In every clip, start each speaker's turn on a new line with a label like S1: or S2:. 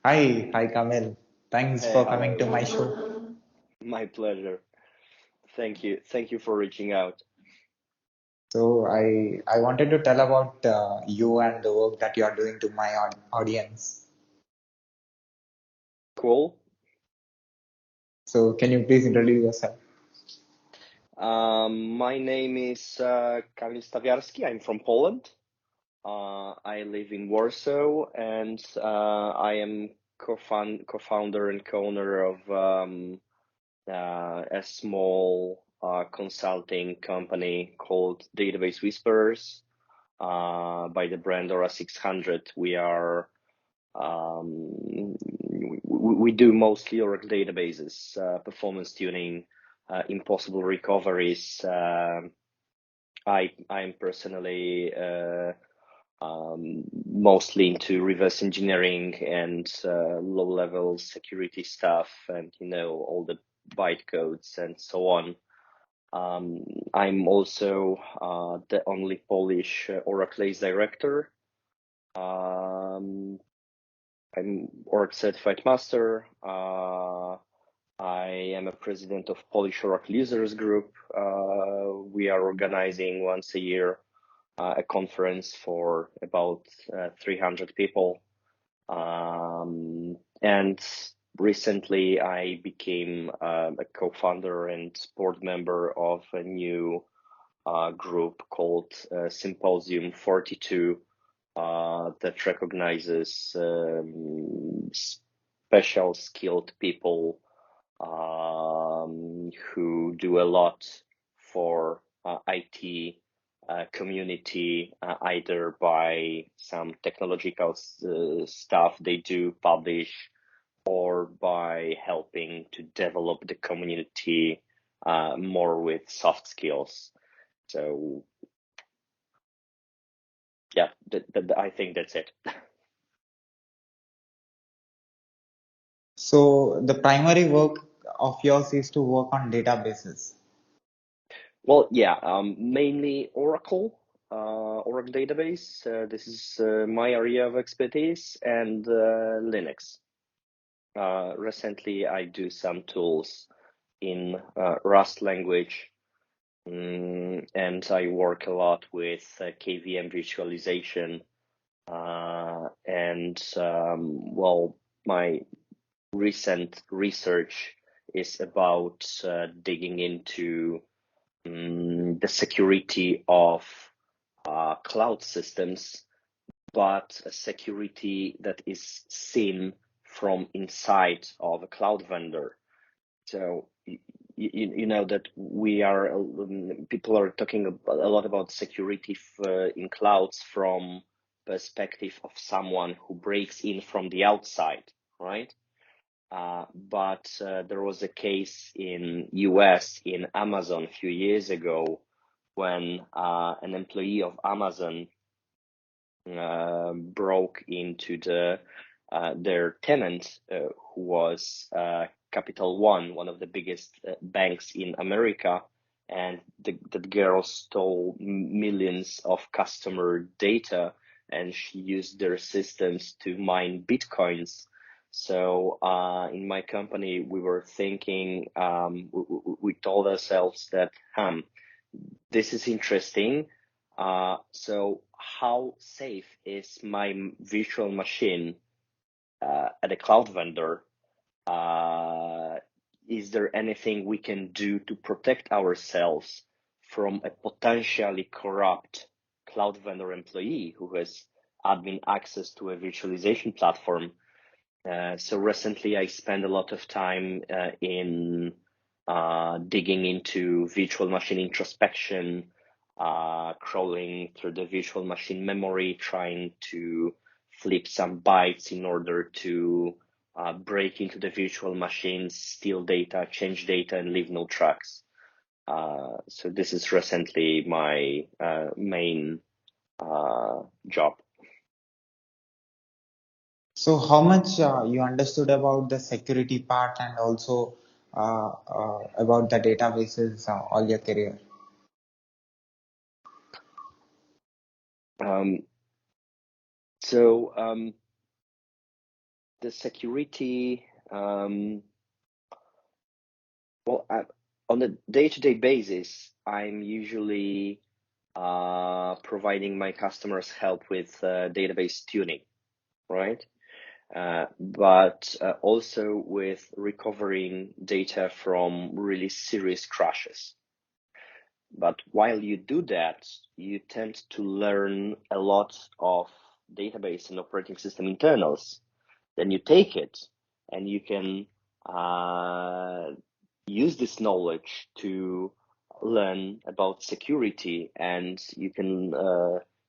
S1: Hi Kamil. Thanks
S2: Hey,
S1: for coming to
S2: hello.
S1: my show.
S2: My pleasure. Thank you. Thank you for reaching out.
S1: So I wanted to tell about you and the work that you are doing to my audience.
S2: Cool.
S1: So can you please introduce yourself?
S2: My name is Kamil Stawiarski. I'm from Poland. I live in Warsaw, and I am co-founder and co-owner of a small consulting company called Database Whisperers by the brand Ora-600. We do mostly Oracle databases, performance tuning, impossible recoveries. I'm personally mostly into reverse engineering and low-level security stuff, and all the bytecodes and so on. I'm also the only Polish Oracle's director. Um, I'm Oracle Certified Master. I am a president of Polish Oracle Users Group. We are organizing once a year a conference for about 300 people. And recently I became a co-founder and board member of a new group called Symposium 42 that recognizes special skilled people who do a lot for IT community, either by some technological stuff they do publish or by helping to develop the community more with soft skills. So yeah, I think that's it.
S1: So the primary work of yours is to work on databases.
S2: Well, yeah, mainly Oracle database. This is my area of expertise, and Linux. Recently, I do some tools in Rust language, and I work a lot with KVM visualization. And well, my recent research is about digging into the security of cloud systems, but a security that is seen from inside of a cloud vendor. So you know that people are talking a lot about security in clouds from perspective of someone who breaks in from the outside, right? But there was a case in US in Amazon a few years ago when an employee of Amazon broke into their tenant, who was Capital One of the biggest banks in America, and that girl stole millions of customer data, and she used their systems to mine bitcoins. So in my company, we were thinking, we told ourselves that, this is interesting. So how safe is my virtual machine at a cloud vendor? Is there anything we can do to protect ourselves from a potentially corrupt cloud vendor employee who has admin access to a virtualization platform? So recently I spent a lot of time in digging into virtual machine introspection, crawling through the virtual machine memory, trying to flip some bytes in order to break into the virtual machines, steal data, change data, and leave no tracks. So this is recently my main job.
S1: So how much you understood about the security part and also about the databases all your career?
S2: Um, so the security, on a day-to-day basis, I'm usually providing my customers help with database tuning, right? But also with recovering data from really serious crashes. But while you do that, you tend to learn a lot of database and operating system internals. Then you take it and you can use this knowledge to learn about security, and you can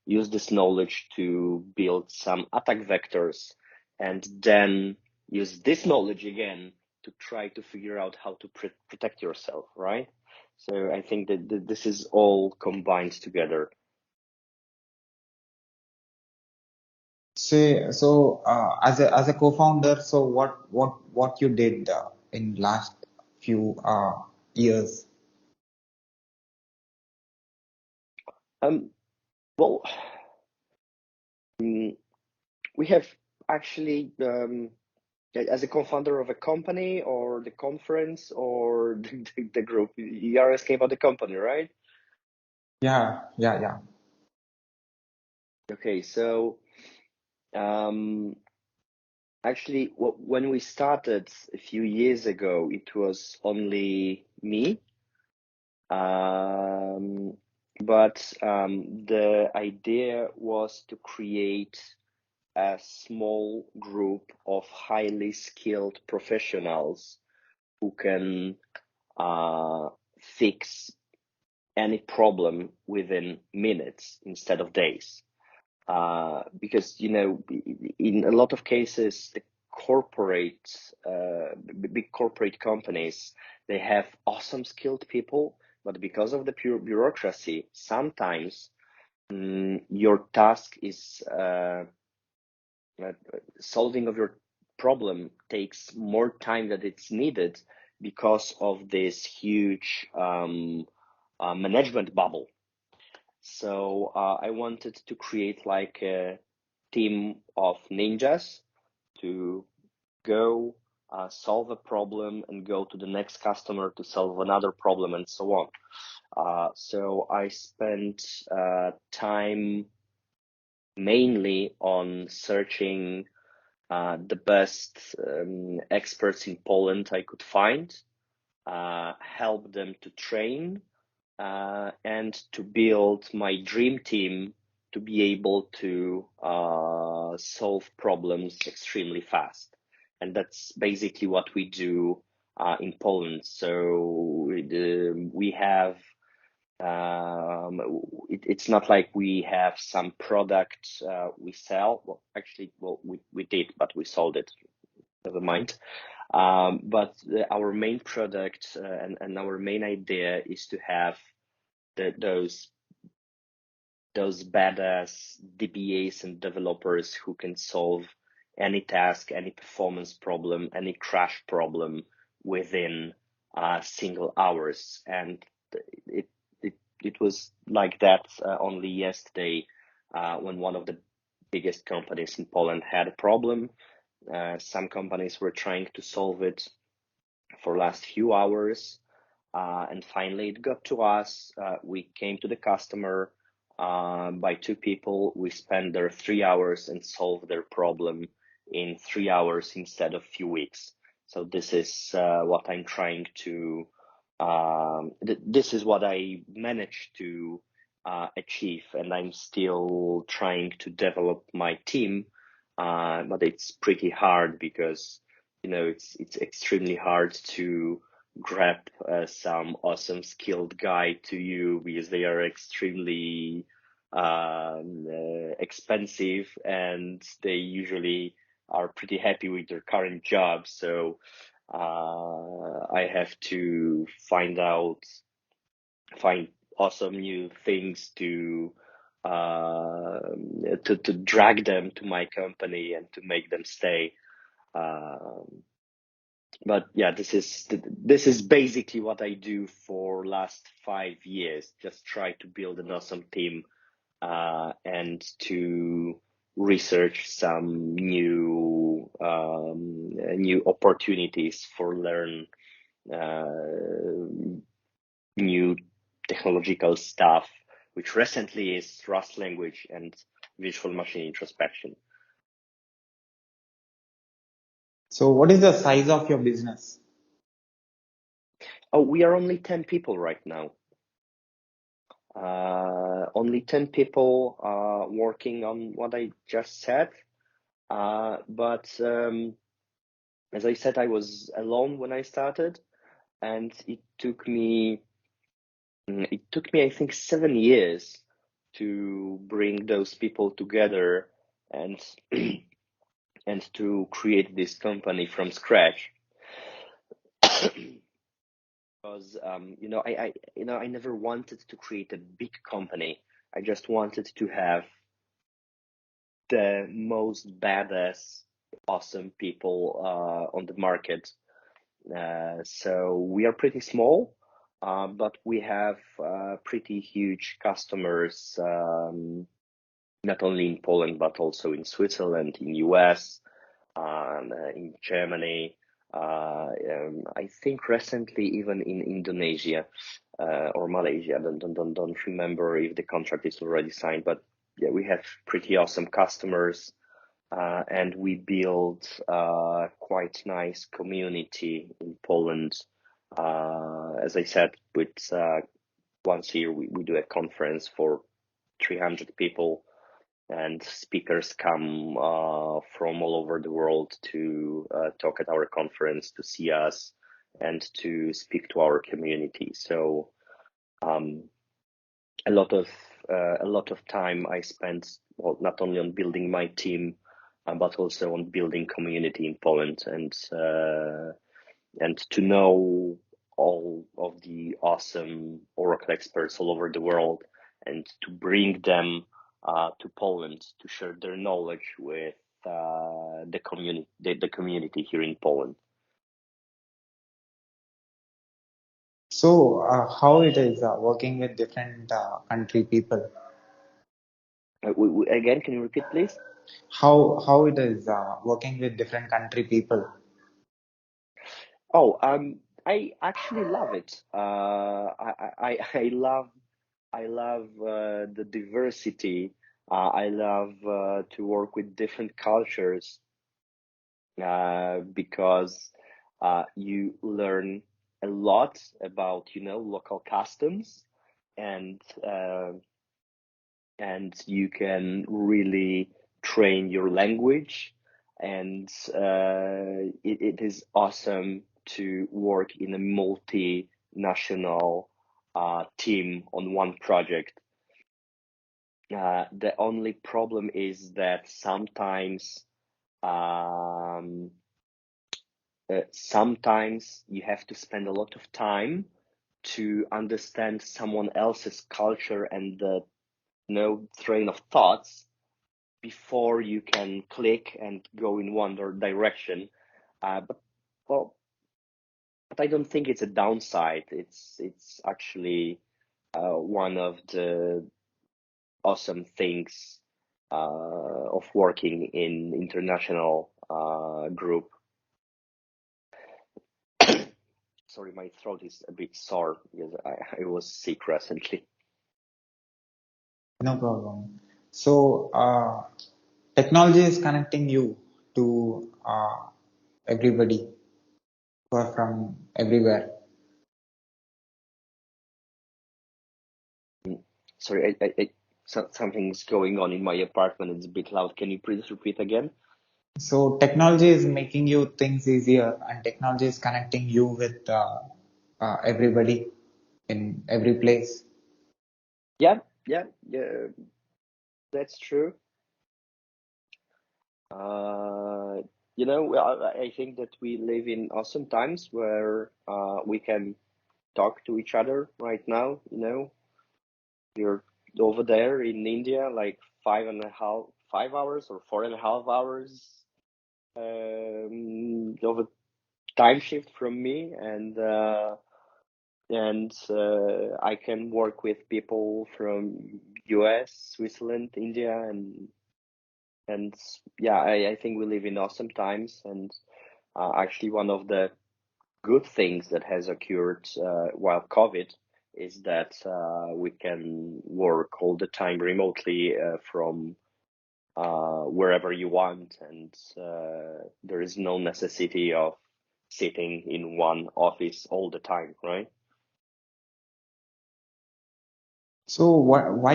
S2: use this knowledge to build some attack vectors, and then use this knowledge again to try to figure out how to protect yourself, right? So I think that this is all combined together.
S1: As a co-founder, so what you did in last few years?
S2: Well, we have actually, as a co-founder of a company or the conference or the group, you are asking about the company, right?
S1: Yeah.
S2: Okay, so actually, when we started a few years ago, it was only me. But the idea was to create a small group of highly skilled professionals who can fix any problem within minutes instead of days. Because, in a lot of cases, the big corporate companies, they have awesome skilled people, but because of the pure bureaucracy, sometimes your task is solving of your problem takes more time than it's needed because of this huge management bubble. So I wanted to create like a team of ninjas to go solve a problem and go to the next customer to solve another problem, and so on. So I spent time mainly on searching the best experts in Poland I could find, help them to train, and to build my dream team to be able to solve problems extremely fast. And that's basically what we do in Poland. So we have it's not like we have some product we sell. Well, actually, we did, but we sold it. Never mind. But our main product and our main idea is to have those badass DBAs and developers who can solve any task, any performance problem, any crash problem within single hours. And it it was like that only yesterday when one of the biggest companies in Poland had a problem. Some companies were trying to solve it for last few hours, and finally it got to us. We came to the customer by two people. We spent there 3 hours and solved their problem in 3 hours instead of few weeks. So this is what I'm trying to. This is what I managed to achieve, and I'm still trying to develop my team. But it's pretty hard because it's extremely hard to grab some awesome skilled guy to you because they are extremely expensive, and they usually are pretty happy with their current job. So I have to find awesome new things to drag them to my company and to make them stay. But yeah, this is basically what I do for last 5 years. Just try to build an awesome team and to research some new new opportunities for learn new technological stuff, which recently is Rust language and virtual machine introspection.
S1: So what is the size of your business?
S2: Oh, we are only 10 people right now. Only 10 people working on what I just said. But as I said, I was alone when I started, and it took me, I think, 7 years to bring those people together and and to create this company from scratch. Because I never wanted to create a big company. I just wanted to have the most badass, awesome people on the market. So we are pretty small, but we have pretty huge customers, not only in Poland but also in Switzerland, in US, in Germany. I think recently even in Indonesia or Malaysia. Don't remember if the contract is already signed, but yeah, we have pretty awesome customers, and we build quite nice community in Poland. As I said, with once a year we do a conference for 300 people, and speakers come from all over the world to talk at our conference, to see us, and to speak to our community. So a lot of time I spent, well, not only on building my team, but also on building community in Poland, and to know all of the awesome Oracle experts all over the world, and to bring them to Poland to share their knowledge with the community here in Poland.
S1: So how it is working with different country people?
S2: Again, can you repeat, please?
S1: How it is working with different country people?
S2: Oh, I actually love it. I love the diversity. I love to work with different cultures because you learn a lot about local customs, and you can really train your language, and it is awesome to work in a multinational team on one project. The only problem is that sometimes you have to spend a lot of time to understand someone else's culture and the train of thoughts before you can click and go in one direction. But well, but I don't think it's a downside. It's actually one of the awesome things of working in international group. Sorry, my throat is a bit sore because I was sick recently.
S1: No problem. So technology is connecting you to everybody who are from everywhere.
S2: Sorry, something's going on in my apartment. It's a bit loud. Can you please repeat again?
S1: So technology is making you things easier, and technology is connecting you with everybody in every place.
S2: Yeah, yeah, yeah. That's true. I think that we live in awesome times where we can talk to each other right now. You're over there in India, like 5 hours or 4.5 hours over time shift from me, and I can work with people from US, Switzerland, India, and And yeah, I think we live in awesome times. And actually, one of the good things that has occurred while COVID is that we can work all the time remotely from wherever you want, and there is no necessity of sitting in one office all the time, right?
S1: So why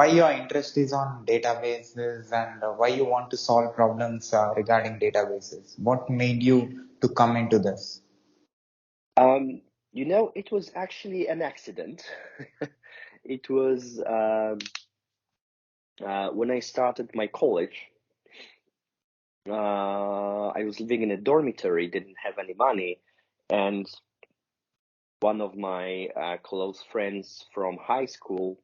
S1: your interest is on databases and why you want to solve problems regarding databases? What made you to come into this?
S2: Um, it was actually an accident. It was when I started my college. I was living in a dormitory, didn't have any money, and one of my close friends from high school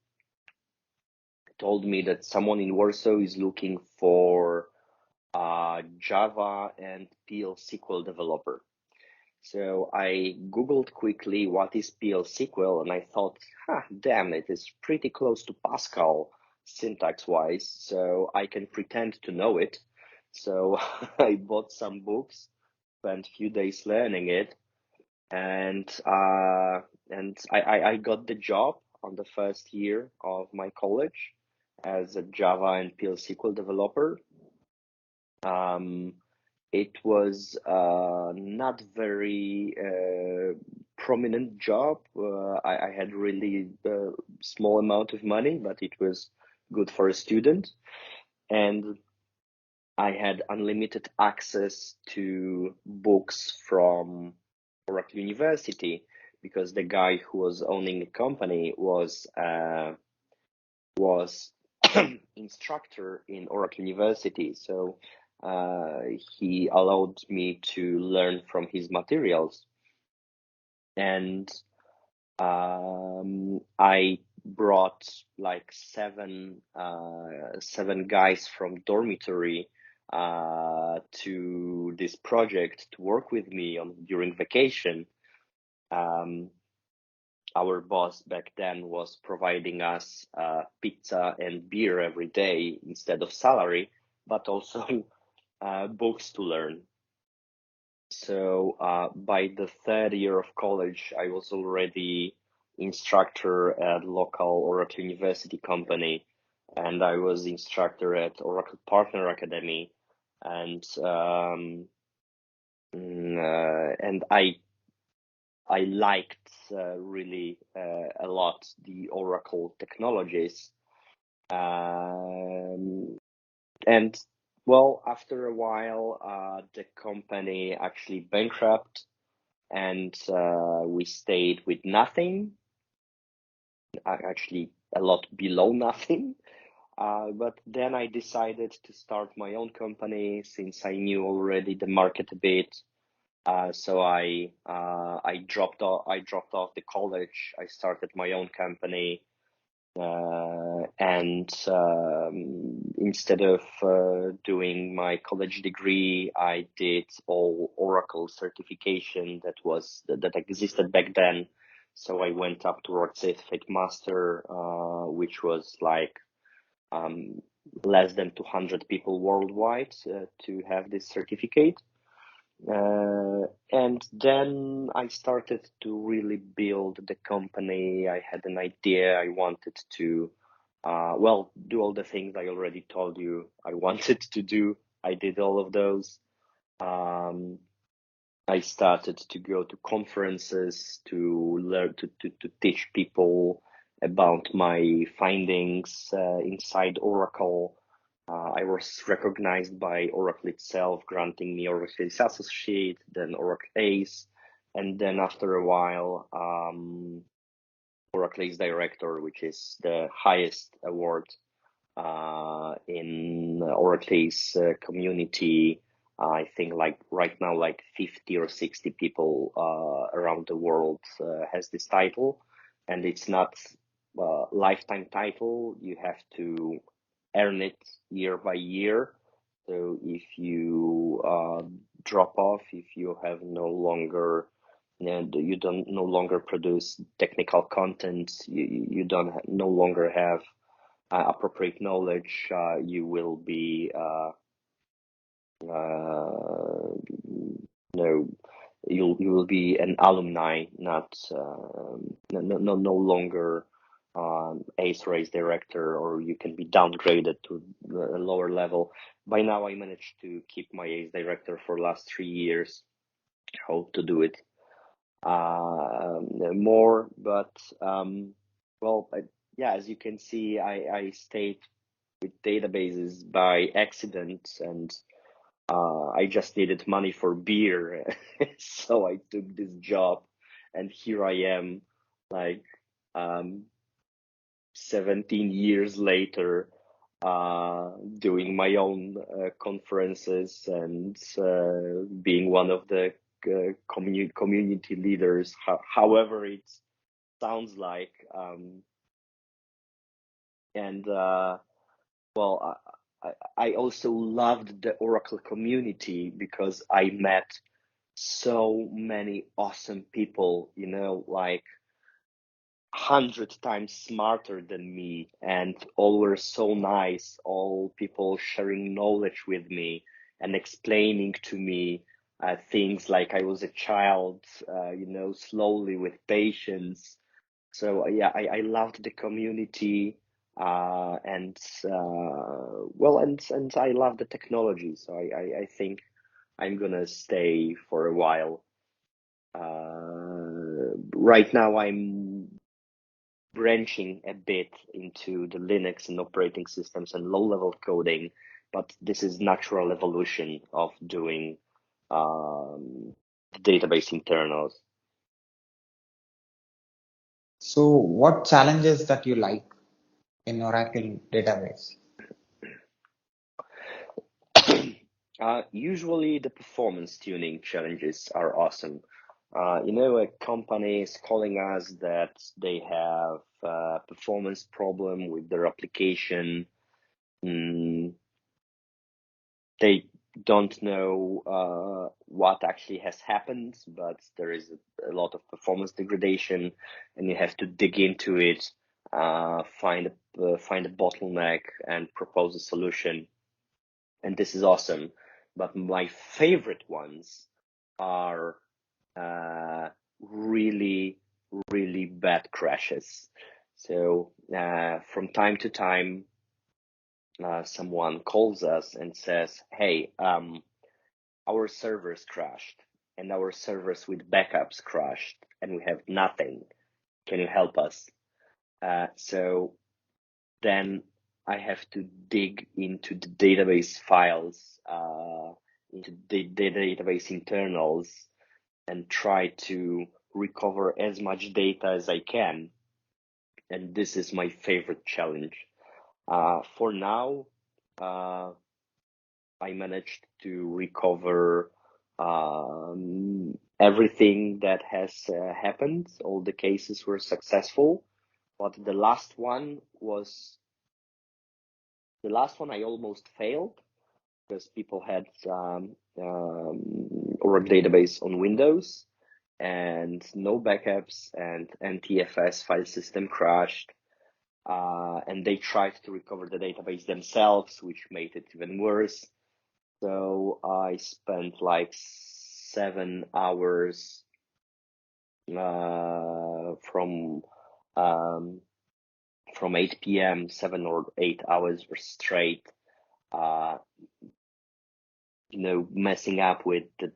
S2: told me that someone in Warsaw is looking for Java and PL SQL developer. So I Googled quickly what is PL SQL, and I thought, damn, it is pretty close to Pascal syntax wise, so I can pretend to know it. So I bought some books, spent a few days learning it, and I got the job on the first year of my college as a Java and PL SQL developer. Um, it was not very prominent job. I had really small amount of money, but it was good for a student, and I had unlimited access to books from Oracle University because the guy who was owning the company was instructor in Oracle University. So he allowed me to learn from his materials, and I brought like seven guys from dormitory to this project to work with me on during vacation. Um, our boss back then was providing us pizza and beer every day instead of salary, but also books to learn. So by the third year of college, I was already instructor at local Oracle University company, and I was instructor at Oracle Partner Academy, and and I liked really a lot the Oracle technologies. Um, and well, after a while, the company actually bankrupt, and we stayed with nothing, actually a lot below nothing. But then I decided to start my own company since I knew already the market a bit. So I dropped off the college. I started my own company, and instead of doing my college degree, I did all Oracle certification that existed back then. So I went up to Oracle Certificate Master, which was like um, less than 200 people worldwide to have this certificate. And then I started to really build the company. I had an idea. I wanted to, do all the things I already told you I wanted to do. I did all of those. Um, I started to go to conferences to learn to teach people about my findings inside Oracle. I was recognized by Oracle itself, granting me Oracle Ace Associate, then Oracle Ace, and then after a while, Oracle Ace Director, which is the highest award in Oracle Ace community. I think like right now, like 50 or 60 people around the world has this title, and it's not a lifetime title. You have to earn it year by year. So if you drop off, if you have no longer, you don't no longer produce technical content, you don't no longer have appropriate knowledge, you will be no, you will be an alumni, not no longer ace race director, or you can be downgraded to a lower level. By now, I managed to keep my ace director for last 3 years. Hope to do it more, but well, yeah, as you can see, I stayed with databases by accident, and I just needed money for beer, so I took this job, and here I am, like, 17 years later, doing my own conferences and being one of the community leaders, however it sounds like. And well, I also loved the Oracle community because I met so many awesome people, like 100 times smarter than me, and all were so nice, all people sharing knowledge with me and explaining to me things like I was a child, slowly with patience. So yeah, I loved the community, and well, and I love the technology. So I think I'm gonna stay for a while. Right now, I'm branching a bit into the Linux and operating systems and low-level coding, but this is natural evolution of doing database internals.
S1: So what challenges that you like in Oracle database?
S2: Usually the performance tuning challenges are awesome. A company is calling us that they have a performance problem with their application. Mm, they don't know what actually has happened, but there is a lot of performance degradation, and you have to dig into it, find a bottleneck, and propose a solution. And this is awesome. But my favorite ones are really, really bad crashes. So from time to time, someone calls us and says, "Hey, our servers crashed, and our servers with backups crashed, and we have nothing. Can you help us?" So then I have to dig into the database files, into the database internals, and try to recover as much data as I can. And this is my favorite challenge. For now, I managed to recover everything that has happened. All the cases were successful, but the last one I almost failed because people had Oracle database on Windows and no backups, and NTFS file system crashed. And they tried to recover the database themselves, which made it even worse. So I spent like 7 hours from 8 p.m., 7 or 8 hours were straight, uh, messing up with the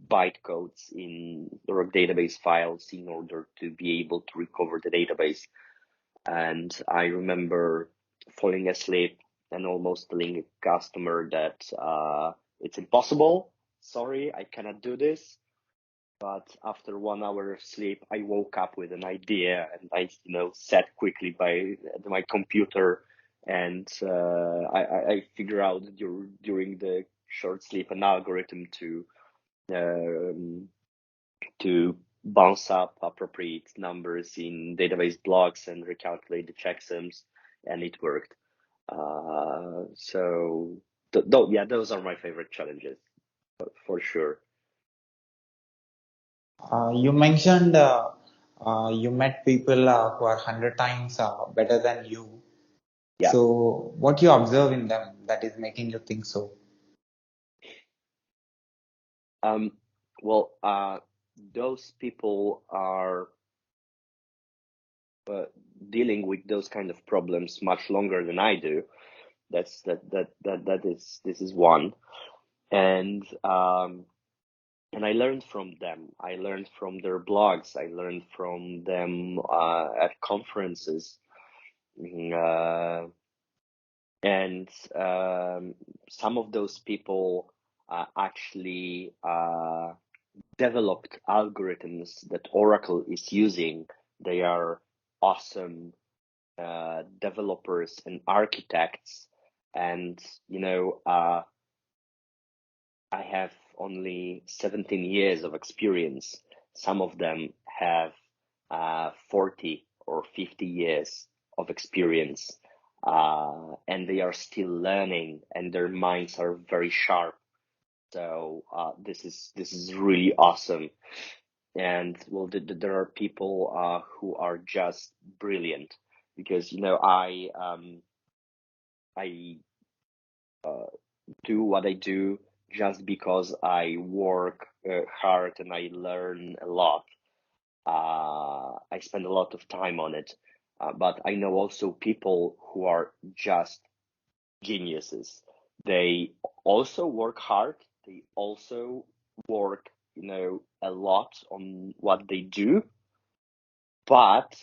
S2: bytecodes in the database files in order to be able to recover the database. And I remember falling asleep and almost telling a customer that it's impossible. Sorry, I cannot do this. But after 1 hour of sleep, I woke up with an idea, and I, sat quickly by my computer, and I figure out during the short sleep an algorithm um, to bounce up appropriate numbers in database blocks and recalculate the checksums, and it worked. So yeah, those are my favorite challenges for sure.
S1: You mentioned you met people who are 100 times better than you.
S2: Yeah.
S1: So what you observe in them that is making you think so?
S2: Well, those people are uh, dealing with those kind of problems much longer than I do. This is one, and and I learned from them. I learned from their blogs. I learned from them at conferences, uh, and some of those people actually developed algorithms that Oracle is using. They are awesome developers and architects, and I have only 17 years of experience. Some of them have 40 or 50 years of experience, and they are still learning, and their minds are very sharp. So this is really awesome. And well, there are people who are just brilliant, because I do what I do just because I work hard and I learn a lot. I spend a lot of time on it, but I know also people who are just geniuses. They also work hard. They also work, a lot on what they do, but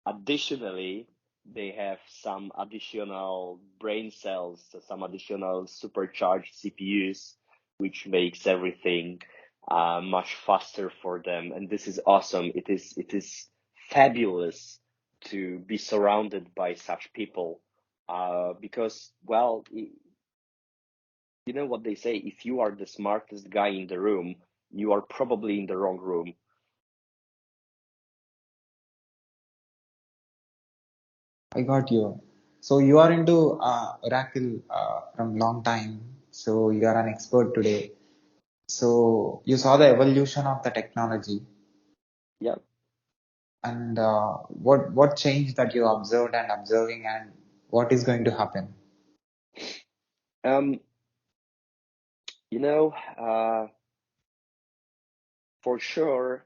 S2: additionally, they have some additional brain cells, some additional supercharged CPUs, which makes everything much faster for them. And this is awesome. It is fabulous to be surrounded by such people, because, well, you know what they say: if you are the smartest guy in the room, you are probably in the wrong room.
S1: I got you. So you are into Oracle from long time. So you are an expert today. So you saw the evolution of the technology,
S2: Yeah.
S1: and what changed that you observed and observing, and what is going to happen?
S2: Um, you know, for sure,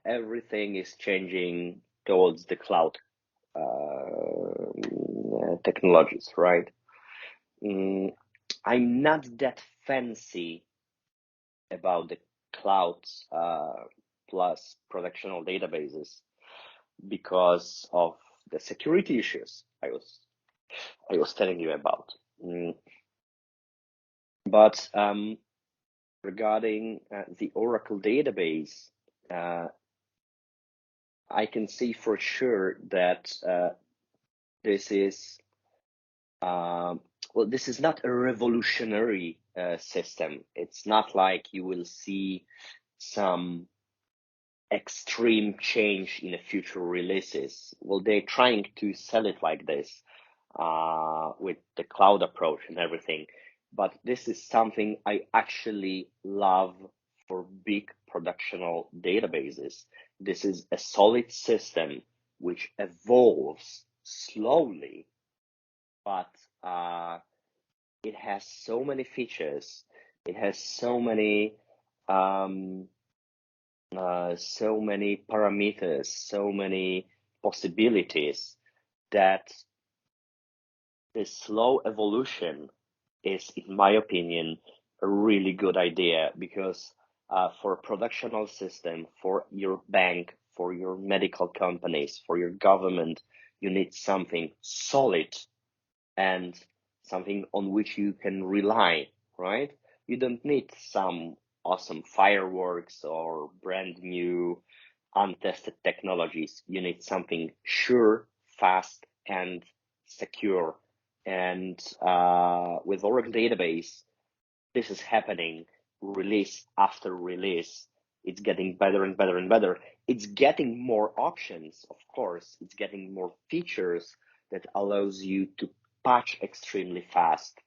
S2: everything is changing towards the cloud technologies, right? Mm, I'm not that fancy about the clouds plus productional databases because of the security issues I was telling you about. But regarding the Oracle database, uh, I can say for sure that this is well, this is not a revolutionary system. It's not like you will see some extreme change in the future releases. Well, they're trying to sell it like this with the cloud approach and everything. But this is something I actually love for big productional databases. This is a solid system which evolves slowly, but it has so many features. It has um, so many parameters, so many possibilities, that the slow evolution is, in my opinion, a really good idea, because for a productional system, for your bank, for your medical companies, for your government, you need something solid and something on which you can rely, right? You don't need some awesome fireworks or brand new untested technologies. You need something sure, fast, and secure. And with Oracle Database, this is happening release after release. It's getting better and better and better. It's getting more options, of course. It's getting more features that allows you to patch extremely fast.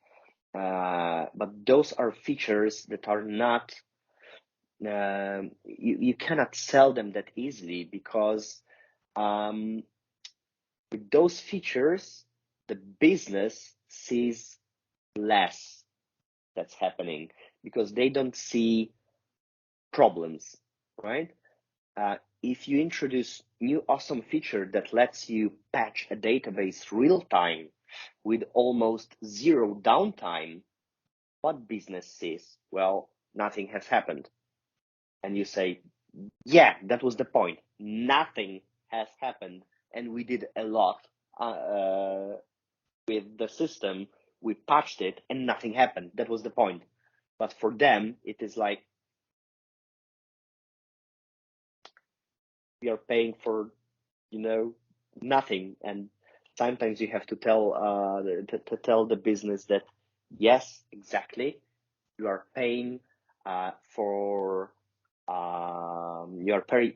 S2: But those are features that are not, you cannot sell them that easily, because with those features, the business sees less that's happening because they don't see problems, right? If you introduce new awesome feature that lets you patch a database real time with almost zero downtime, what business sees? Well, nothing has happened. And you say, yeah, that was the point. Nothing has happened. And we did a lot with the system. We patched it and nothing happened. That was the point. But for them, it is like, we are paying for, nothing. And sometimes you have to tell the business that, yes, exactly, you are paying for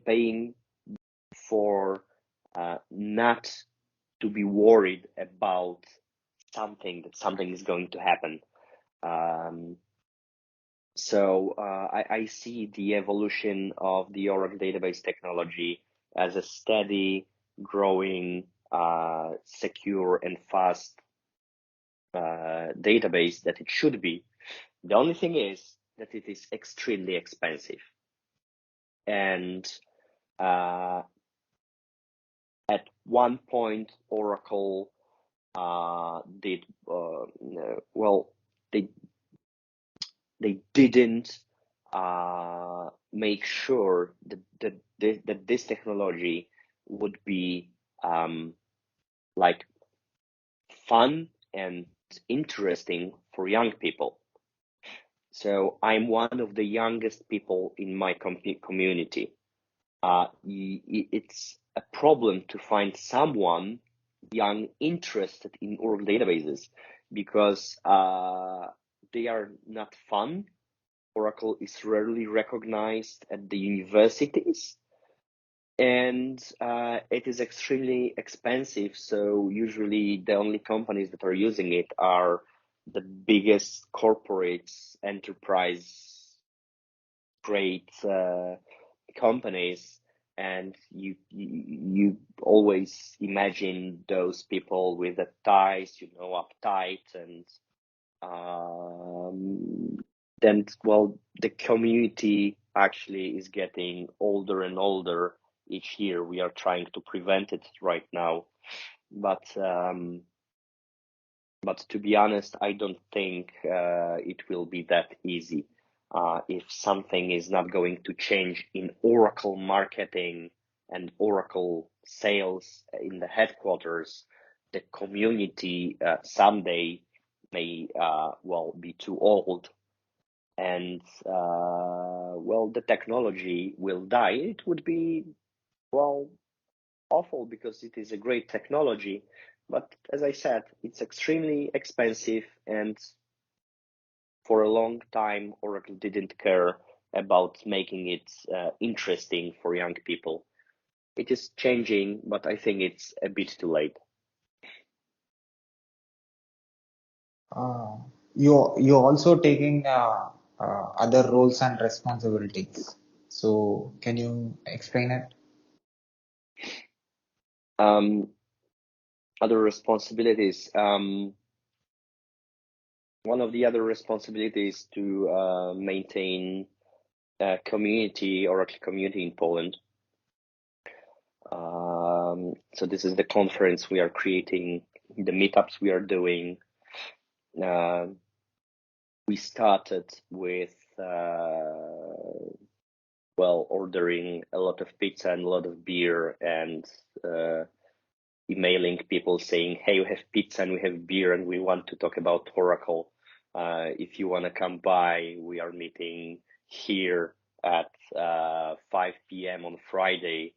S2: paying for not to be worried about something is going to happen. So I see the evolution of the Oracle database technology as a steady, growing, secure, and fast database that it should be. The only thing is that it is extremely expensive. And at one point, Oracle did well. They didn't make sure that this technology would be like fun and interesting for young people. So I'm one of the youngest people in my community. It's a problem to find someone young interested in Oracle databases because they are not fun. Oracle is rarely recognized at the universities, and it is extremely expensive. So usually the only companies that are using it are the biggest corporates, enterprise, great companies, and you always imagine those people with the ties, uptight, and then the community actually is getting older and older each year. We are trying to prevent it right now, but to be honest, I don't think it will be that easy. If something is not going to change in Oracle marketing and Oracle sales in the headquarters, the community someday may be too old, and the technology will die. It would be awful because it is a great technology, but as I said, it's extremely expensive, and for a long time, Oracle didn't care about making it interesting for young people. It is changing, but I think it's a bit too late.
S1: You also taking other roles and responsibilities. So can you explain it?
S2: Other responsibilities. One of the other responsibilities to maintain a community, Oracle community in Poland. So this is the conference we are creating, the meetups we are doing. We started with ordering a lot of pizza and a lot of beer, and emailing people saying, hey, we have pizza and we have beer and we want to talk about Oracle. If you want to come by, we are meeting here at 5 p.m. on Friday.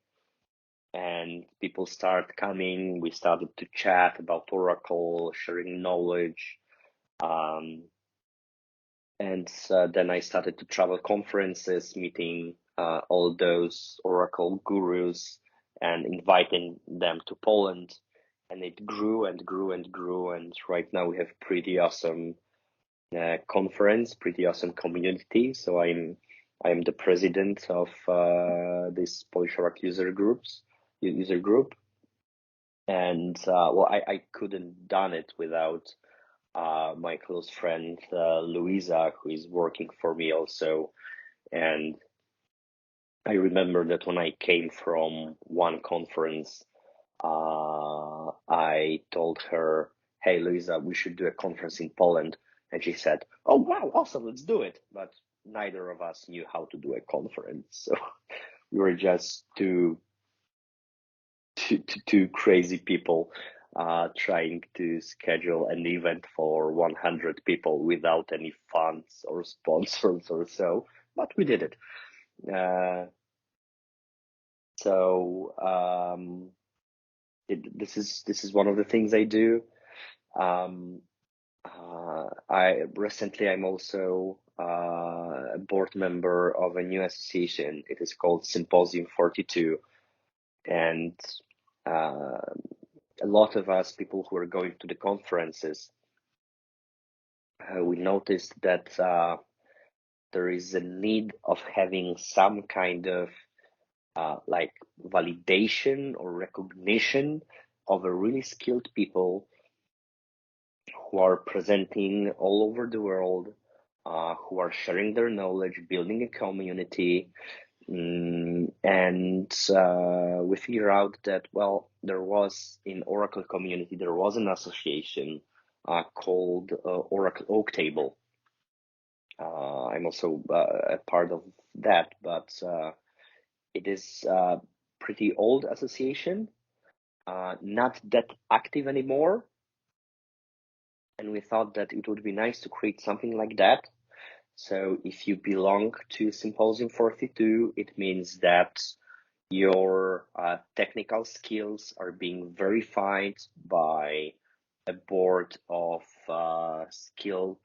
S2: And people start coming. We started to chat about Oracle, sharing knowledge. And then I started to travel conferences, meeting all those Oracle gurus and inviting them to Poland. And it grew and grew and grew. And right now we have pretty awesome conference, pretty awesome community. So I'm the president of this Polish Oracle user group. And well, I couldn't done it without my close friend Louisa, who is working for me also. And I remember that when I came from one conference, I told her, "Hey, Louisa, we should do a conference in Poland." And she said, "Oh, wow, awesome, let's do it." But neither of us knew how to do a conference. So we were just two crazy people trying to schedule an event for 100 people without any funds or sponsors or so. But we did it. Uh, so this is one of the things I do. I'm also a board member of a new association. It is called Symposium 42, and uh, a lot of us people who are going to the conferences, we noticed that there is a need of having some kind of like validation or recognition of a really skilled people who are presenting all over the world, who are sharing their knowledge, building a community. And we figure out that, well, there was in Oracle community, there was an association called Oracle Oaktable. I'm also a part of that, but it is a pretty old association, not that active anymore. And we thought that it would be nice to create something like that. So if you belong to Symposium 42, it means that your technical skills are being verified by a board of skilled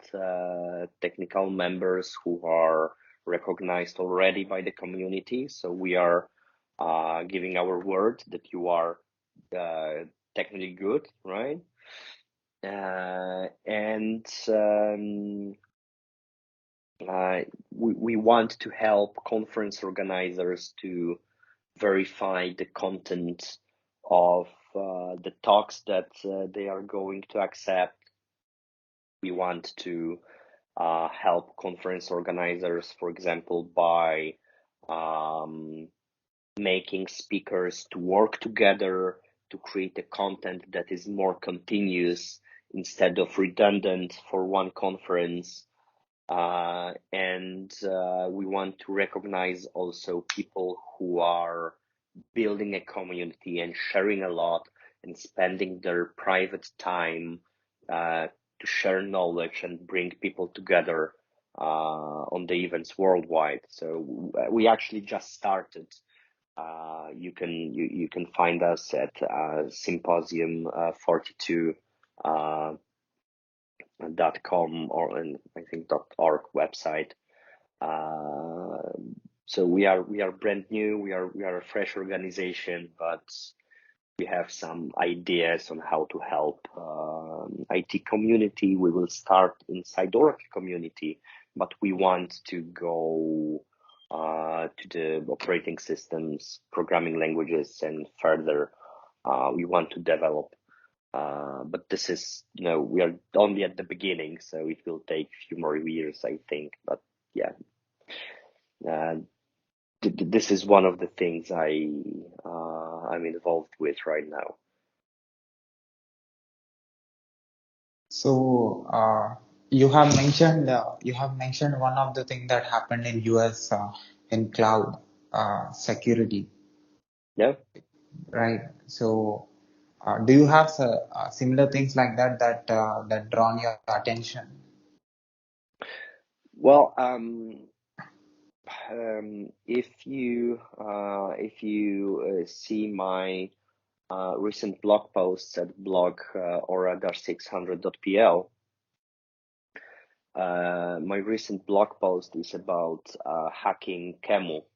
S2: technical members who are recognized already by the community. So we are giving our word that you are technically good, right? And we want to help conference organizers to verify the content of the talks that they are going to accept. We want to help conference organizers, for example, by making speakers to work together to create a content that is more continuous instead of redundant for one conference. And we want to recognize also people who are building a community and sharing a lot and spending their private time to share knowledge and bring people together on the events worldwide. So we actually just started. You can find us at Symposium 42 .com or I think .org website. So we are brand new. We are a fresh organization, but we have some ideas on how to help IT community. We will start inside Oracle community, but we want to go to the operating systems, programming languages, and further. We want to develop. But this is, we are only at the beginning, so it will take a few more years, I think. But yeah, this is one of the things I'm involved with right now.
S1: So you have mentioned one of the things that happened in US in cloud security,
S2: Yeah.
S1: right? So do you have similar things like that drawn your attention?
S2: Well, if you see my recent blog posts at blog Ora-600.pl, my recent blog post is about hacking Camel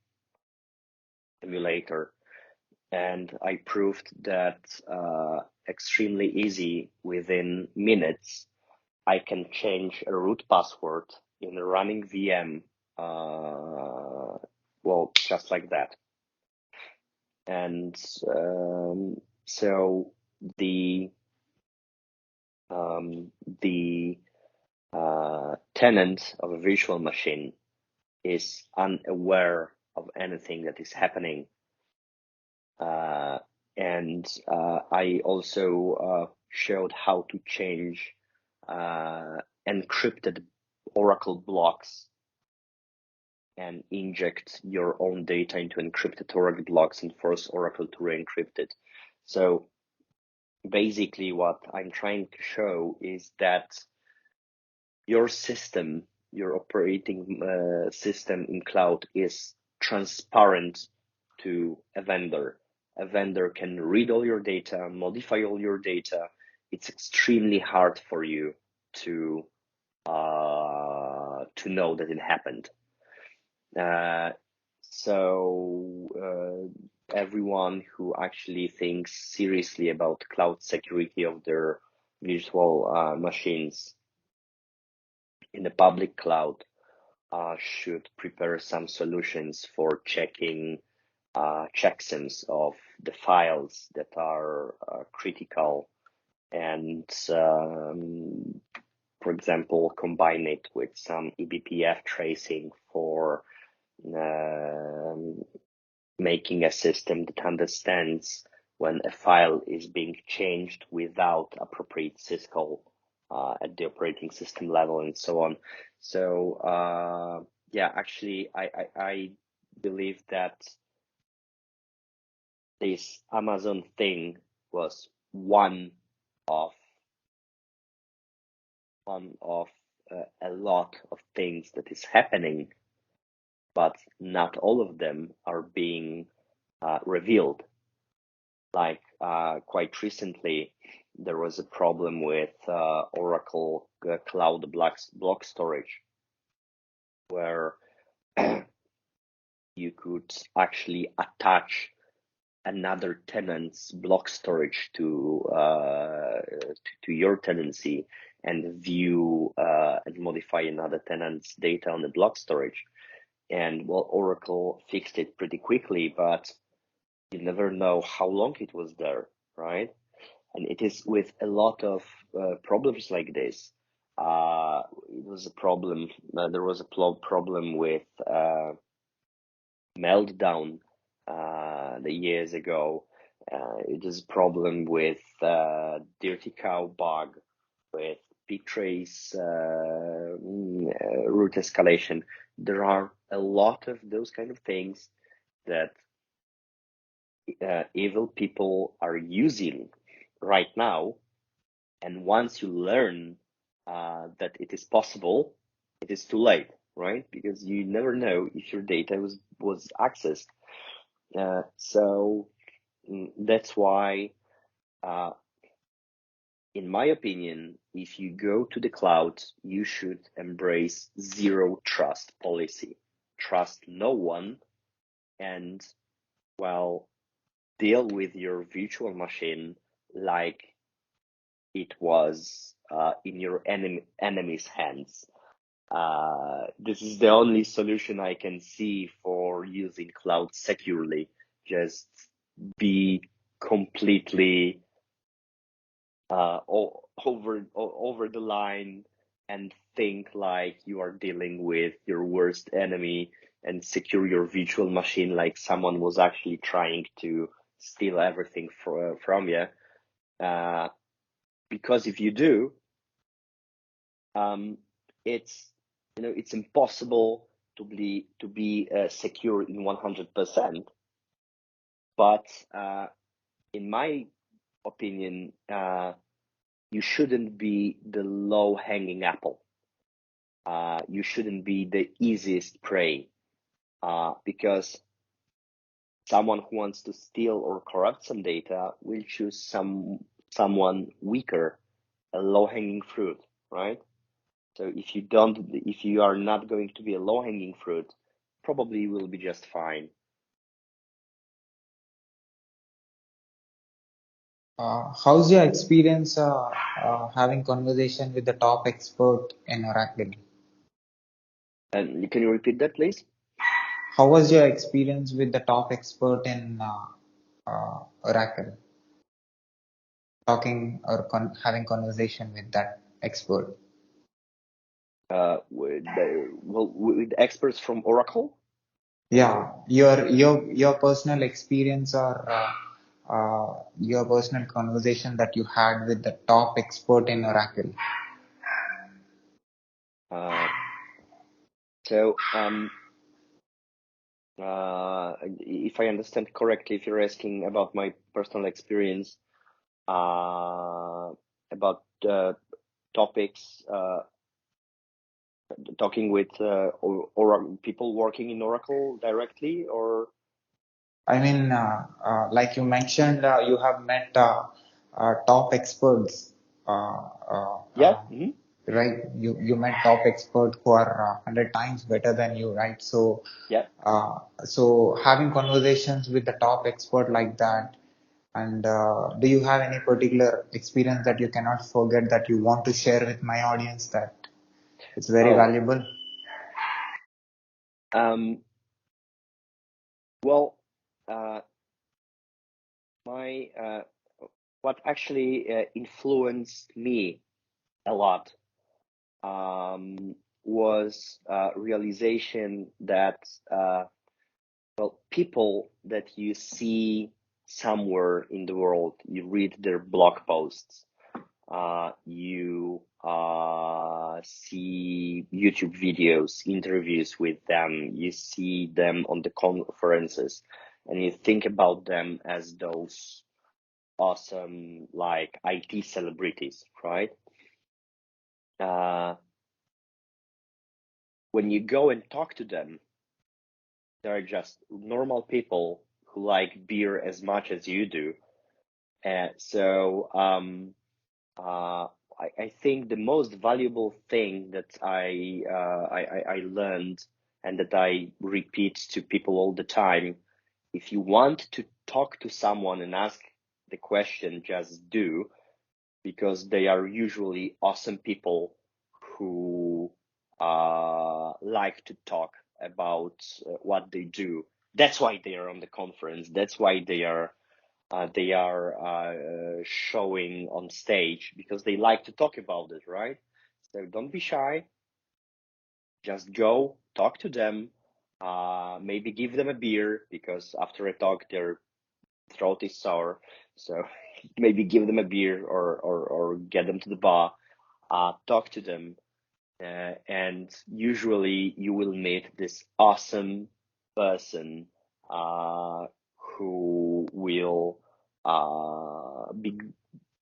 S2: emulator, and I proved that extremely easy within minutes. I can change a root password in a running VM, well, just like that. And so the tenant of a virtual machine is unaware of anything that is happening. And I also showed how to change encrypted Oracle blocks and inject your own data into encrypted Oracle blocks and force Oracle to re-encrypt it. So basically what I'm trying to show is that your system, your operating system in cloud is transparent to a vendor. A vendor can read all your data, modify all your data. It's extremely hard for you to know that it happened. So everyone who actually thinks seriously about cloud security of their virtual machines in the public cloud should prepare some solutions for checking checksums of the files that are critical, and for example, combine it with some eBPF tracing for making a system that understands when a file is being changed without appropriate syscall at the operating system level and so on. So yeah, actually, I believe that this Amazon thing was one of a lot of things that is happening, but not all of them are being revealed. Like quite recently, there was a problem with Oracle Cloud block storage, where you could actually attach another tenant's block storage to your tenancy and view and modify another tenant's data on the block storage. And well, Oracle fixed it pretty quickly, but you never know how long it was there, right? And it is with a lot of problems like this. It was a problem. There was a problem with Meltdown the years ago. It is a problem with Dirty Cow bug, with ptrace root escalation. There are a lot of those kind of things that evil people are using right now. And once you learn that it is possible, it is too late, right? Because you never know if your data was accessed. So that's why, in my opinion, if you go to the cloud, you should embrace zero trust policy. Trust no one, and well, deal with your virtual machine like it was in your enemy's hands. This is the only solution I can see for using cloud securely. Just be completely over the line and think like you are dealing with your worst enemy, and secure your virtual machine like someone was actually trying to steal everything from you. Because if you do, it's impossible to be secure in 100%. But in my opinion, you shouldn't be the low-hanging apple. You shouldn't be the easiest prey, because someone who wants to steal or corrupt some data will choose someone weaker, a low-hanging fruit, right? So if you are not going to be a low-hanging fruit, probably you will be just fine.
S1: How's your experience having conversation with the top expert in Oracle?
S2: And can you repeat that, please?
S1: How was your experience with the top expert in Oracle? talking or having conversation with that expert?
S2: With experts from Oracle.
S1: Yeah, your personal experience or your personal conversation that you had with the top expert in Oracle.
S2: Uh, so if I understand correctly, if you're asking about my personal experience about topics, talking with or people working in Oracle directly, or
S1: I mean, like you mentioned, you have met top experts, uh, uh,
S2: yeah.
S1: uh, right? You met top experts who are 100 times better than you, right?
S2: Yeah.
S1: So having conversations with the top expert like that, and do you have any particular experience that you cannot forget that you want to share with my audience that it's very
S2: Oh,
S1: valuable?
S2: well, uh, my what actually influenced me a lot was realization that people that you see somewhere in the world, you read their blog posts, you see YouTube videos, interviews with them, you see them on the conferences, and you think about them as those awesome, like IT celebrities, right? When you go and talk to them, they're just normal people who like beer as much as you do. And so I think the most valuable thing that I learned and that I repeat to people all the time, if you want to talk to someone and ask the question, just do, because they are usually awesome people who like to talk about what they do. That's why they are on the conference. That's why they are showing on stage, because they like to talk about it, right? So don't be shy. Just go talk to them. Maybe give them a beer, because after a talk their throat is sour. So maybe give them a beer, or get them to the bar. Talk to them, and usually you will meet this awesome person who will be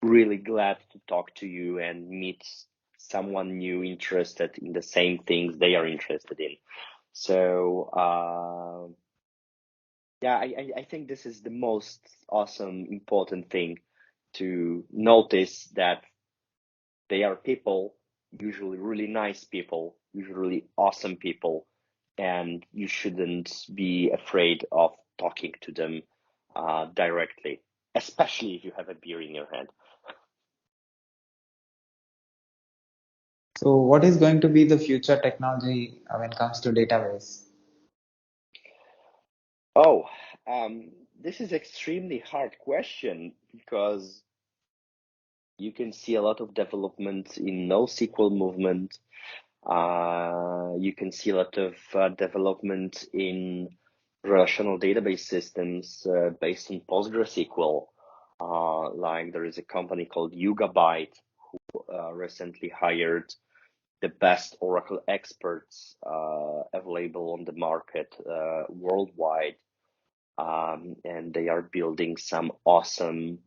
S2: really glad to talk to you and meet someone new interested in the same things they are interested in. So yeah, I think this is the most awesome, important thing, to notice that they are people, usually really nice people, usually awesome people, and you shouldn't be afraid of talking to them directly, especially if you have a beer in your hand.
S1: So what is going to be the future technology when it comes to database?
S2: Oh, this is extremely hard question, because you can see a lot of development in NoSQL movement. You can see a lot of development in relational database systems based on PostgreSQL. Like there is a company called Yugabyte who recently hired the best Oracle experts available on the market worldwide, and they are building some awesome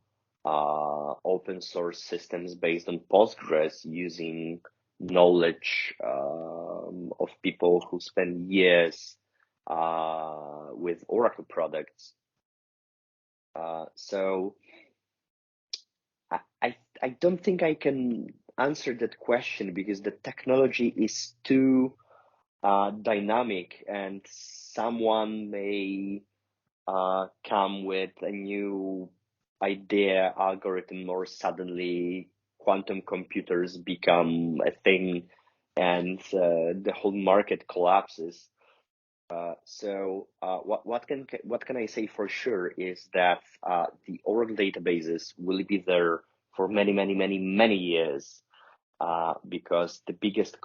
S2: open source systems based on Postgres, using knowledge of people who spend years with Oracle products. So I don't think I can answer that question, because the technology is too dynamic, and someone may come with a new idea, algorithm, or suddenly quantum computers become a thing, and the whole market collapses. So what can I say for sure is that the Oracle databases will be there for many years, because the biggest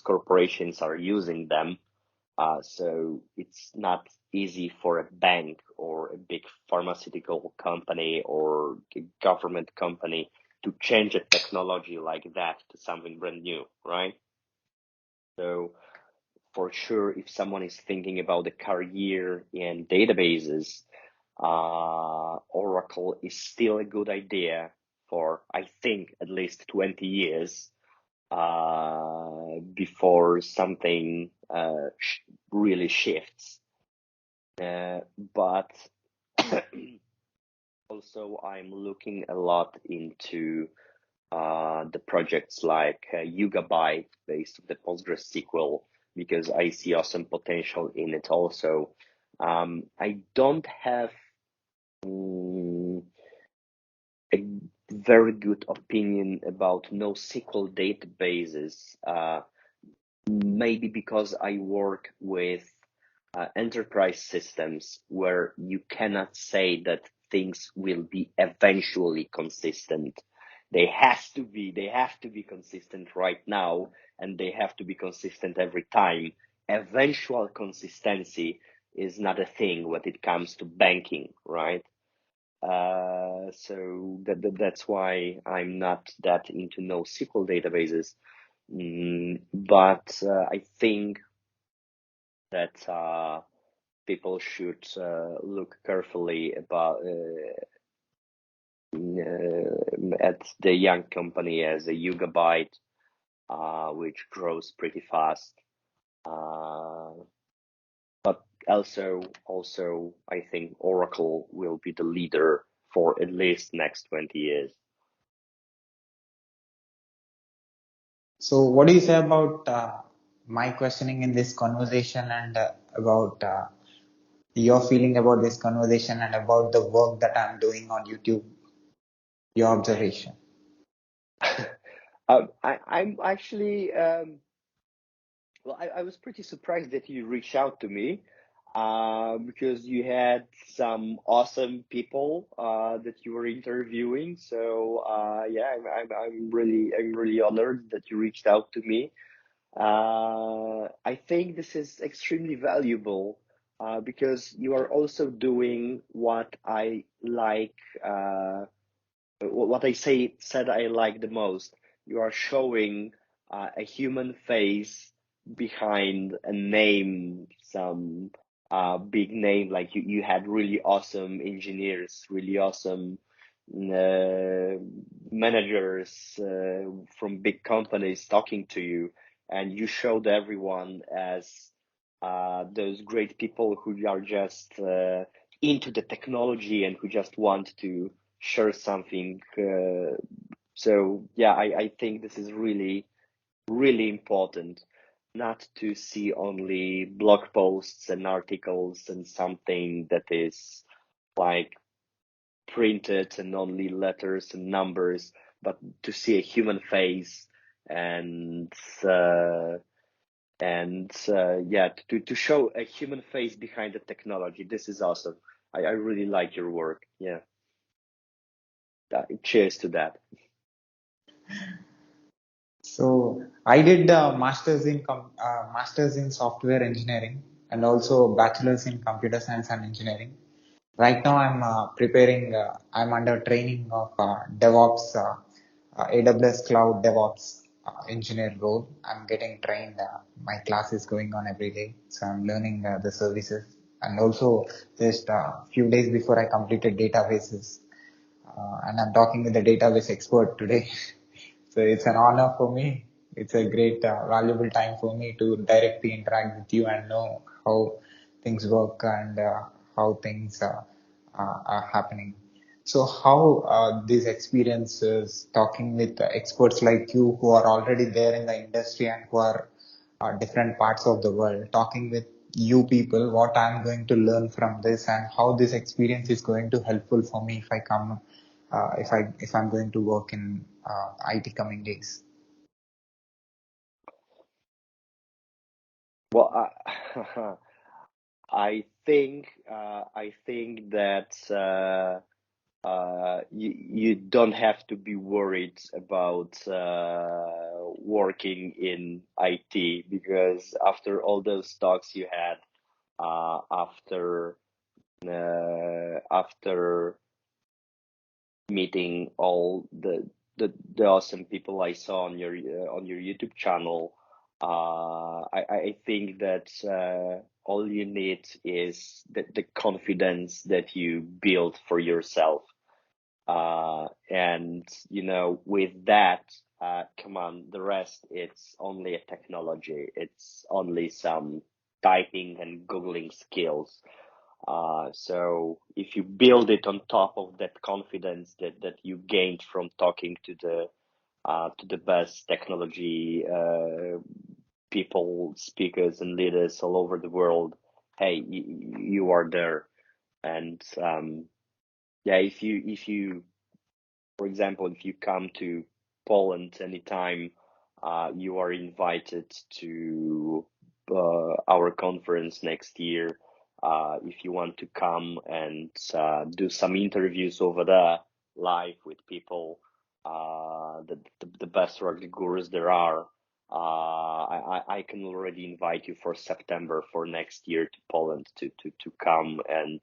S2: corporations are using them. So it's not easy for a bank or a big pharmaceutical company or a government company to change a technology like that to something brand new, right? So for sure, if someone is thinking about a career in databases, Oracle is still a good idea for, I think, at least 20 years before something really shifts. But also, I'm looking a lot into the projects like Yugabyte based on the PostgreSQL because I see awesome potential in it also. I don't have a very good opinion about NoSQL databases, maybe because I work with enterprise systems where you cannot say that things will be eventually consistent. They have to be consistent right now, and they have to be consistent every time. Eventual consistency is not a thing when it comes to banking, right? So that's why I'm not that into NoSQL databases. But I think that people should look carefully about at the young company as a Yugabyte, which grows pretty fast. But also, I think Oracle will be the leader for at least next 20 years.
S1: So, what do you say about my questioning in this conversation and about your feeling about this conversation and about the work that I'm doing on YouTube? Your observation.
S2: I'm actually well, I was pretty surprised that you reached out to me because you had some awesome people that you were interviewing. So yeah, I'm really honored that you reached out to me. I think this is extremely valuable because you are also doing what I like, what I said I like the most. You are showing a human face behind a name, some big name. Like you had really awesome engineers, really awesome uh, managers from big companies talking to you, and you showed everyone as those great people who are just into the technology and who just want to share something. So yeah, I think this is really important not to see only blog posts and articles and something that is like printed and only letters and numbers, but to see a human face and uh, yeah, to show a human face behind the technology. This is awesome. I really like your work. Yeah. Cheers to that.
S1: So I did masters in software engineering and also bachelor's in computer science and engineering. Right now I'm preparing. I'm under training of DevOps, AWS Cloud DevOps engineer role. I'm getting trained. My class is going on every day, so I'm learning the services. And also, just a few days before I completed databases, and I'm talking with the database expert today. So it's an honor for me. It's a great, valuable time for me to directly interact with you and know how things work and how things are happening. So how these experiences talking with experts like you who are already there in the industry and who are different parts of the world, talking with you people, what I'm going to learn from this and how this experience is going to helpful for me if I come if I'm going to work in IT coming days.
S2: Well, I think that you don't have to be worried about working in IT, because after all those talks you had, after meeting all the awesome people I saw on your YouTube channel, I think that all you need is the confidence that you build for yourself. And with that, come on, the rest, it's only a technology. It's only some typing and Googling skills. So if you build it on top of that confidence that you gained from talking to the best technology people, speakers, and leaders all over the world, hey, you are there. And yeah, if you for example, if you come to Poland anytime, you are invited to our conference next year. If you want to come and do some interviews over there live with people, the best rugby gurus there are, I can already invite you for September for next year to Poland to come and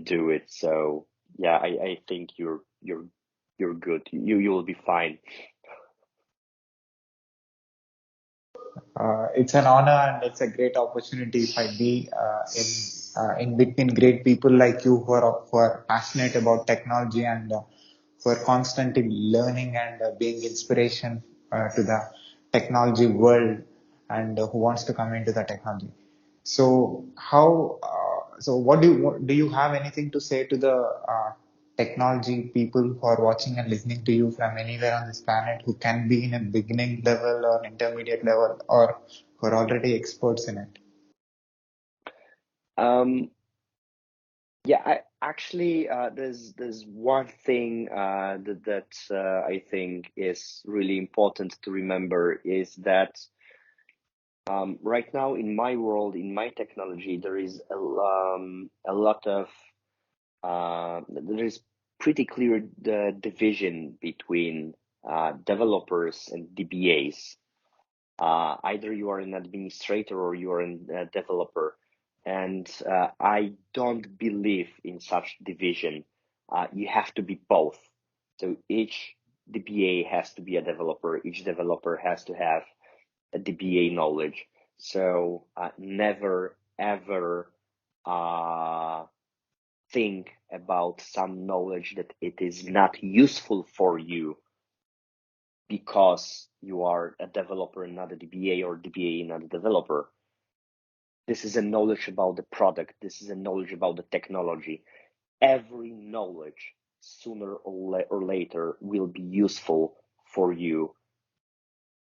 S2: do it. So yeah, I think you're good. You'll be fine.
S1: It's an honor and it's a great opportunity if I be in between great people like you who are passionate about technology and who are constantly learning and being inspiration to the technology world and who wants to come into the technology. So what do you have anything to say to the technology people who are watching and listening to you from anywhere on this planet who can be in a beginning level or intermediate level or who are already experts in it?
S2: Um, yeah, I actually there's one thing that I think is really important to remember is that right now in my world, in my technology, there is a lot of there is pretty clear the division between developers and DBAs. Either you are an administrator or you are a developer. And I don't believe in such division. You have to be both. So each DBA has to be a developer. Each developer has to have a DBA knowledge. So never ever uh, think about some knowledge that it is not useful for you because you are a developer and not a DBA, or DBA and not a developer. This is a knowledge about the product. This is a knowledge about the technology. Every knowledge, sooner or later, will be useful for you.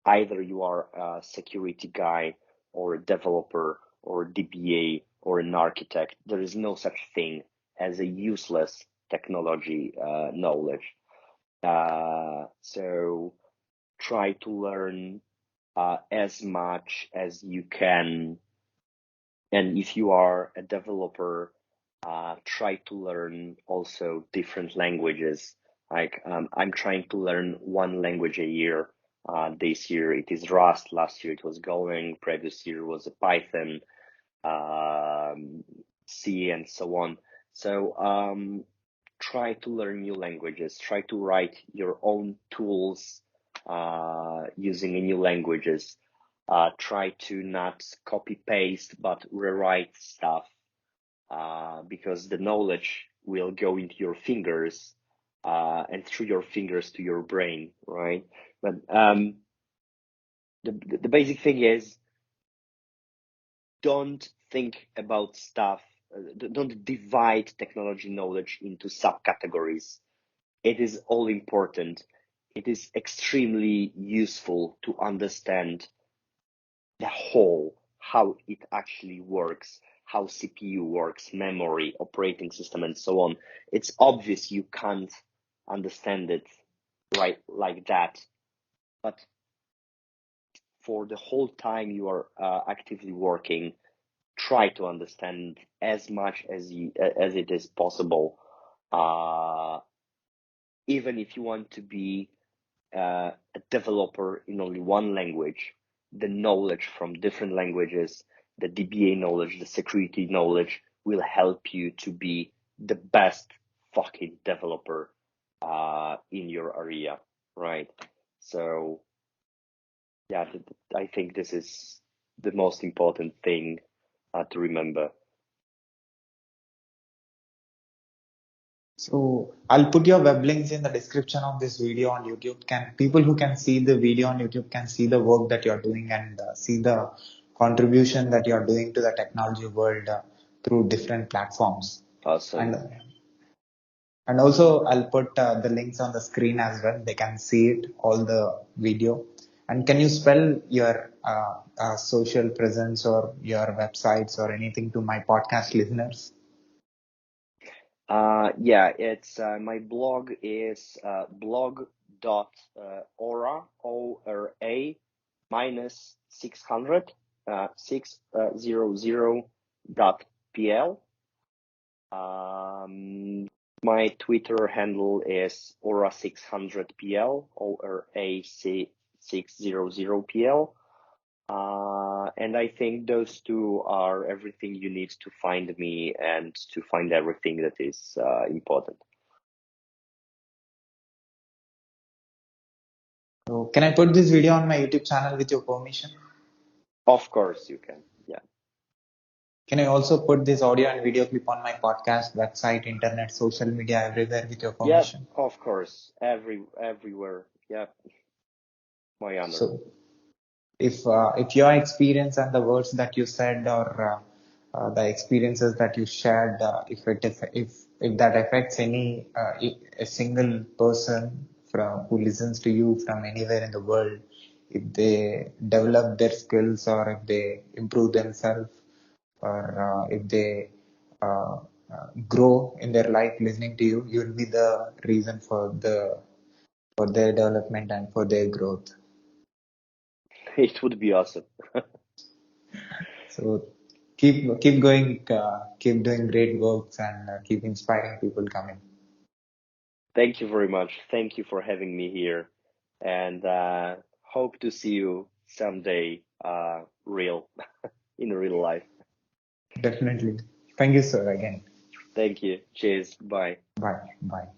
S2: Either you are a security guy or a developer or a DBA or an architect. There is no such thing as a useless technology knowledge. So try to learn as much as you can. And if you are a developer, try to learn also different languages. Like I'm trying to learn one language a year. This year it is Rust. Last year it was Golang. Previous year was a Python, C, and so on. So try to learn new languages. Try to write your own tools using new languages. Try to not copy paste, but rewrite stuff because the knowledge will go into your fingers and through your fingers to your brain, right? But the basic thing is don't think about stuff, don't divide technology knowledge into subcategories. It is all important. It is extremely useful to understand the whole, how it actually works, how CPU works, memory, operating system, and so on. It's obvious you can't understand it right like that, but for the whole time you are actively working, try to understand as much as it is possible. Even if you want to be a developer in only one language, the knowledge from different languages, the DBA knowledge, the security knowledge will help you to be the best fucking developer in your area, right? So yeah, I think this is the most important thing to remember.
S1: So I'll put your web links in the description of this video on YouTube. Can people who can see the video on YouTube can see the work that you're doing and see the contribution that you're doing to the technology world through different platforms.
S2: Awesome.
S1: And also I'll put the links on the screen as well. They can see it, all the video. And can you spell your social presence or your websites or anything to my podcast listeners?
S2: Yeah, it's my blog is blog.ora ORA minus 600 600.pl. My Twitter handle is Ora-600pl ORA600pl. And I think those two are everything you need to find me and to find everything that is important.
S1: So can I put this video on my YouTube channel with your permission?
S2: Of course you can. Yeah.
S1: Can I also put this audio and video clip on my podcast, website, internet, social media, everywhere with your
S2: Yeah,
S1: permission?
S2: of course. Everywhere. Yeah. My honor.
S1: So if your experience and the words that you said or the experiences that you shared, if that affects a single person who listens to you from anywhere in the world, if they develop their skills or if they improve themselves or if they uh, grow in their life listening to you, you will be the reason for their development and for their growth.
S2: It would be awesome.
S1: So keep going, keep doing great works, and keep inspiring people coming.
S2: Thank you very much. Thank you for having me here, and hope to see you someday real in real life.
S1: Definitely. Thank you, sir. Again.
S2: Thank you. Cheers. Bye.
S1: Bye. Bye.